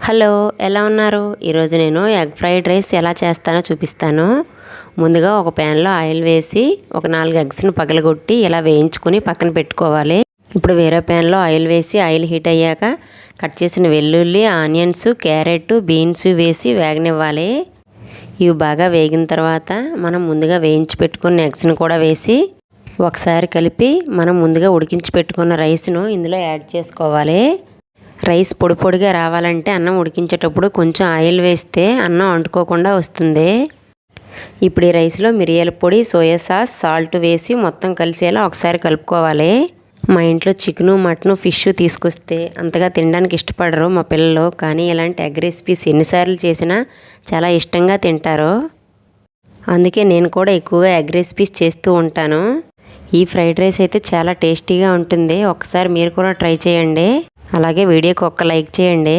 Hello, ఎలా ఉన్నారు? ఈరోజు నేను ఎగ్ ఫ్రైడ్ రైస్ ఎలా చేస్తానో చూపిస్తాను. ముందుగా ఒక ప్యాన్లో ఆయిల్ వేసి ఒక 4 ఎగ్స్ని పగలగొట్టి ఇలా వేయించుకుని పక్కన పెట్టుకోవాలి. ఇప్పుడు వేరే ప్యాన్లో ఆయిల్ వేసి ఆయిల్ హీట్ అయ్యాక కట్ చేసిన వెల్లుల్లి, ఆనియన్స్, క్యారెట్, బీన్స్ వేసి వేగనివ్వాలి. ఇవి బాగా వేగిన తర్వాత మనం ముందుగా వేయించి పెట్టుకున్న ఎగ్స్ని కూడా వేసి ఒకసారి కలిపి మనం ముందుగా ఉడికించి పెట్టుకున్న రైస్ను ఇందులో యాడ్ చేసుకోవాలి. రైస్ పొడి పొడిగా రావాలంటే అన్నం ఉడికించేటప్పుడు కొంచెం ఆయిల్ వేస్తే అన్నం అంటుకోకుండా వస్తుంది. ఇప్పుడు ఈ రైస్లో మిరియాల పొడి, సోయా సాస్, సాల్ట్ వేసి మొత్తం కలిసేలా ఒకసారి కలుపుకోవాలి. మా ఇంట్లో చికెను, మటను, ఫిష్ తీసుకొస్తే అంతగా తినడానికి ఇష్టపడరు మా పిల్లలు. కానీ ఇలాంటి ఎగ్ రెసిపీస్ ఎన్నిసార్లు చేసినా చాలా ఇష్టంగా తింటారు. అందుకే నేను కూడా ఎక్కువగా ఎగ్ రెసిపీస్ చేస్తూ ఉంటాను. ఈ ఫ్రైడ్ రైస్ అయితే చాలా టేస్టీగా ఉంటుంది. ఒకసారి మీరు కూడా ట్రై చేయండి. అలాగే వీడియోకి ఒక లైక్ చేయండి.